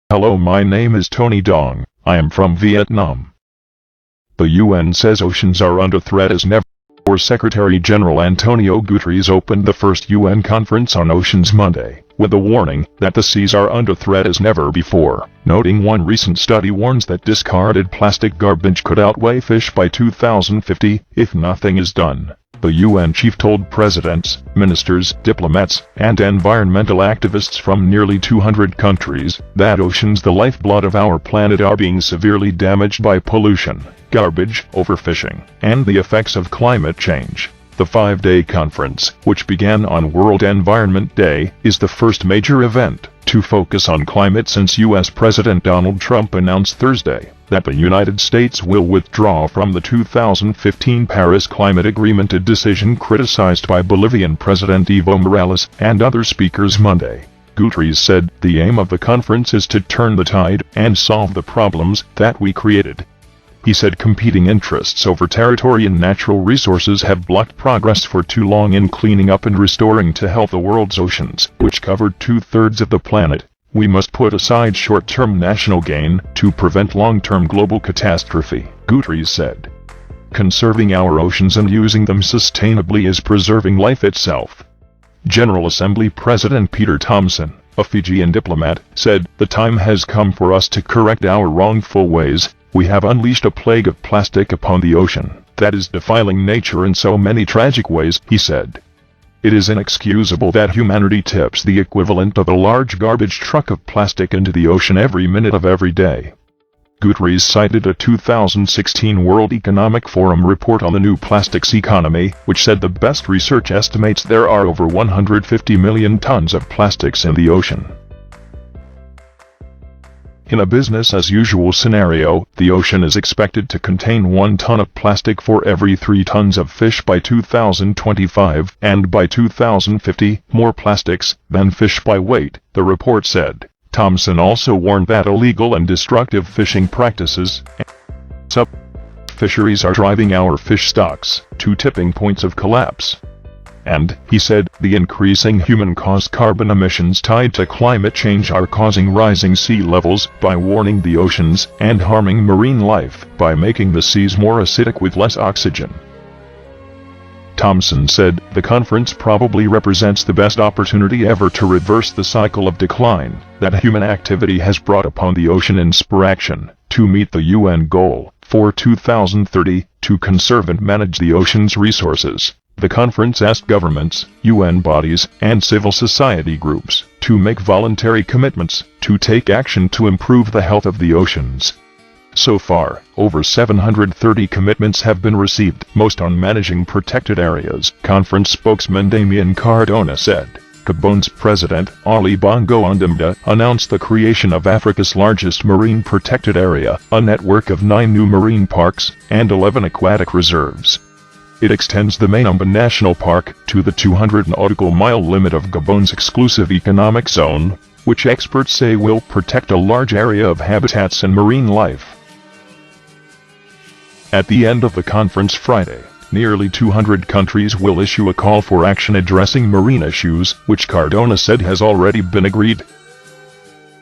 Hello, my name is Tony Dong. I am from Vietnam. The UN says oceans are under threat as never before. Secretary General Antonio Guterres opened the first UN conference on oceans Monday, with a warning that the seas are under threat as never before, noting one recent study warns that discarded plastic garbage could outweigh fish by 2050 if nothing is done. The UN chief told presidents, ministers, diplomats, and environmental activists from nearly 200 countries that oceans, the lifeblood of our planet, are being severely damaged by pollution, garbage, overfishing, and the effects of climate change. The 5-day conference, which began on World Environment Day, is the first major event to focus on climate since U.S. President Donald Trump announced Thursday that the United States will withdraw from the 2015 Paris Climate Agreement, a decision criticized by Bolivian President Evo Morales and other speakers Monday. Guterres said the aim of the conference is to turn the tide and solve the problems that we created. He said competing interests over territory and natural resources have blocked progress for too long in cleaning up and restoring to health the world's oceans, which cover 2/3 of the planet. We must put aside short-term national gain to prevent long-term global catastrophe, Guterres said. Conserving our oceans and using them sustainably is preserving life itself. General Assembly President Peter Thomson, a Fijian diplomat, said, "The time has come for us to correct our wrongful ways. We have unleashed a plague of plastic upon the ocean that is defiling nature in so many tragic ways," he said. "It is inexcusable that humanity tips the equivalent of a large garbage truck of plastic into the ocean every minute of every day." Guterres cited a 2016 World Economic Forum report on the new plastics economy, which said the best research estimates there are over 150 million tons of plastics in the ocean. In a business-as-usual scenario, the ocean is expected to contain 1 ton of plastic for every 3 tons of fish by 2025, and by 2050, more plastics than fish by weight, the report said. Thomson also warned that illegal and destructive fishing practices and fisheries are driving our fish stocks to tipping points of collapse. And, he said, the increasing human-caused carbon emissions tied to climate change are causing rising sea levels by warming the oceans and harming marine life by making the seas more acidic with less oxygen. Thomson said, the conference probably represents the best opportunity ever to reverse the cycle of decline that human activity has brought upon the ocean and spur action to meet the UN goal for 2030 to conserve and manage the ocean's resources. The conference asked governments, UN bodies, and civil society groups to make voluntary commitments to take action to improve the health of the oceans. So far, over 730 commitments have been received, most on managing protected areas, conference spokesman Damian Cardona said. Gabon's President, Ali Bongo Ondimba, announced the creation of Africa's largest marine protected area, a network of 9 new marine parks and 11 aquatic reserves. It extends the Mainomba National Park to the 200 nautical mile limit of Gabon's exclusive economic zone, which experts say will protect a large area of habitats and marine life. At the end of the conference Friday, nearly 200 countries will issue a call for action addressing marine issues, which Cardona said has already been agreed.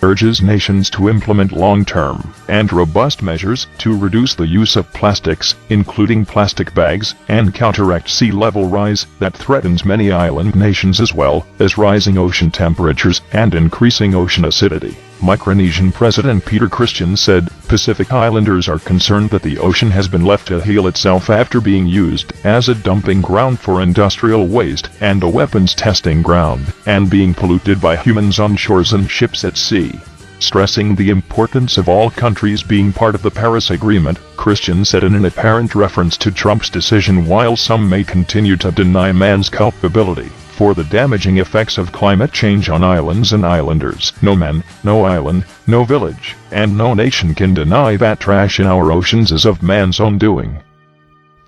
Urges nations to implement long-term and robust measures to reduce the use of plastics, including plastic bags, and counteract sea level rise that threatens many island nations as well as rising ocean temperatures and increasing ocean acidity. Micronesian President Peter Christian said, Pacific Islanders are concerned that the ocean has been left to heal itself after being used as a dumping ground for industrial waste and a weapons testing ground, and being polluted by humans on shores and ships at sea. Stressing the importance of all countries being part of the Paris Agreement, Christian said in an apparent reference to Trump's decision, while some may continue to deny man's culpability for the damaging effects of climate change on islands and islanders, no man, no island, no village, and no nation can deny that trash in our oceans is of man's own doing.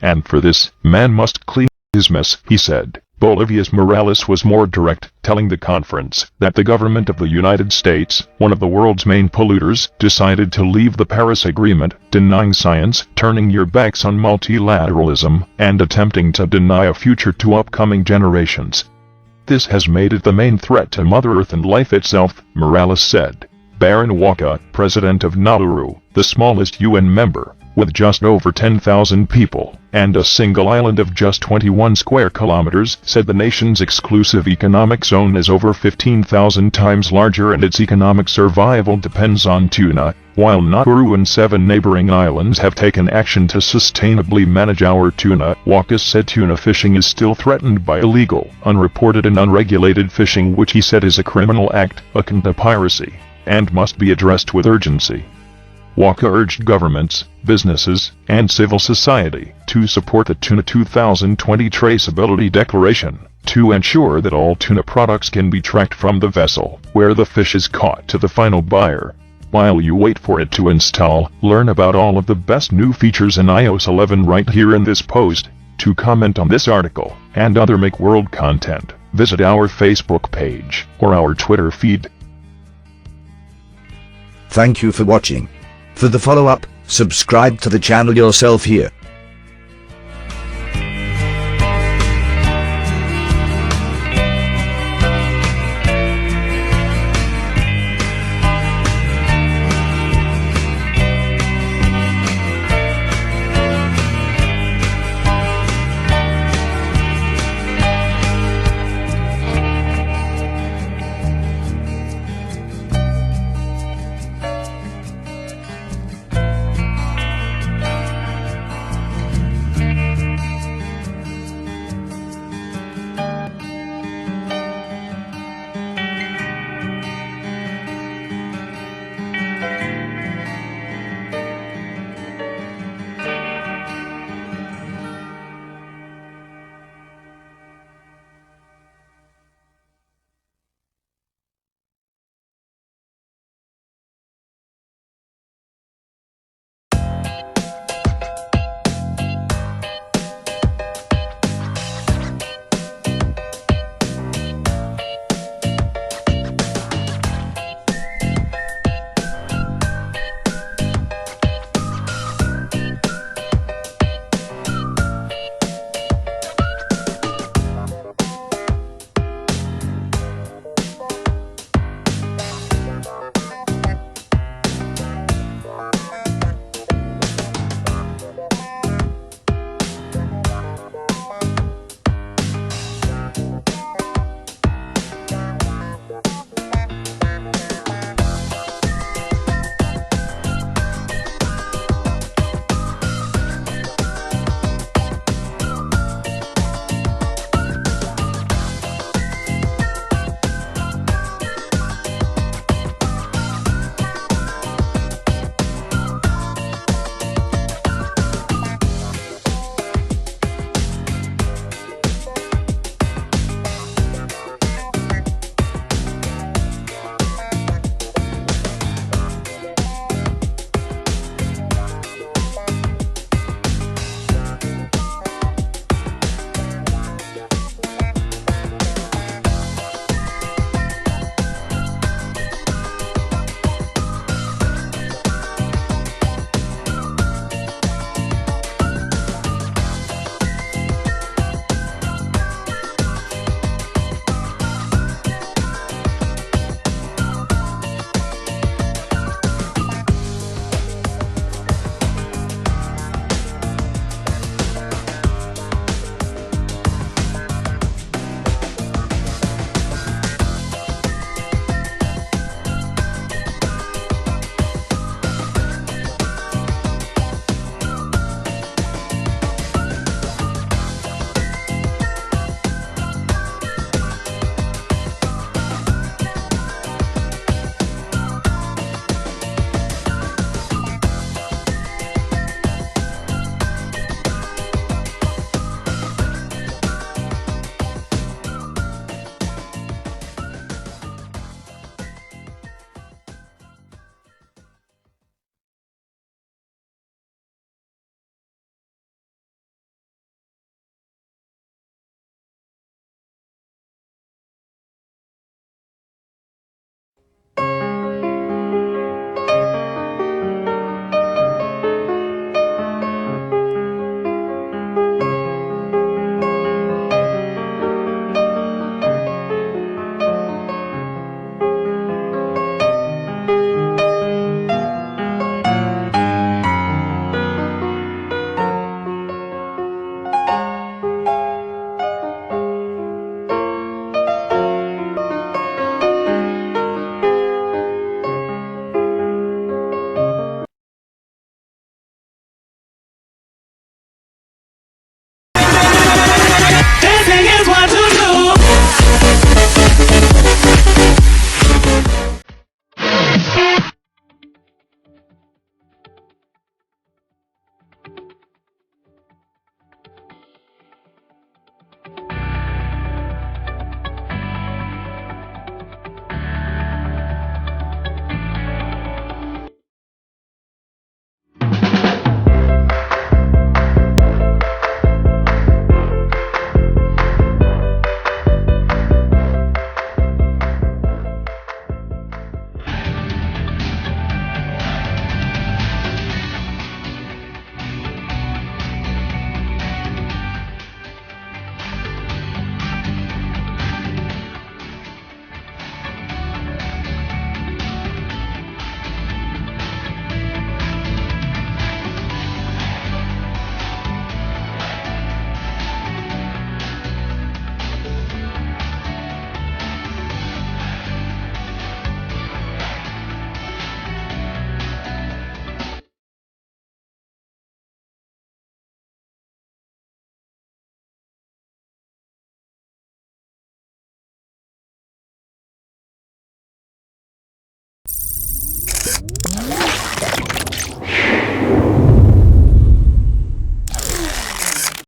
And for this, man must clean his mess, he said. Bolivia's Morales was more direct, telling the conference that the government of the United States, one of the world's main polluters, decided to leave the Paris Agreement, denying science, turning your backs on multilateralism, and attempting to deny a future to upcoming generations. This has made it the main threat to Mother Earth and life itself, Morales said. Baron Waka, president of Nauru, the smallest UN member, with just over 10,000 people, and a single island of just 21 square kilometers, said the nation's exclusive economic zone is over 15,000 times larger and its economic survival depends on tuna, while Nauru and 7 neighboring islands have taken action to sustainably manage our tuna. Waka said tuna fishing is still threatened by illegal, unreported and unregulated fishing, which he said is a criminal act, akin to piracy, and must be addressed with urgency. Waka urged governments, businesses, and civil society to support the Tuna 2020 Traceability Declaration, to ensure that all tuna products can be tracked from the vessel where the fish is caught to the final buyer. While you wait for it to install, learn about all of the best new features in iOS 11 right here in this post. To comment on this article and other Make World content, visit our Facebook page or our Twitter feed. Thank you for watching. For the follow-up, subscribe to the channel yourself here.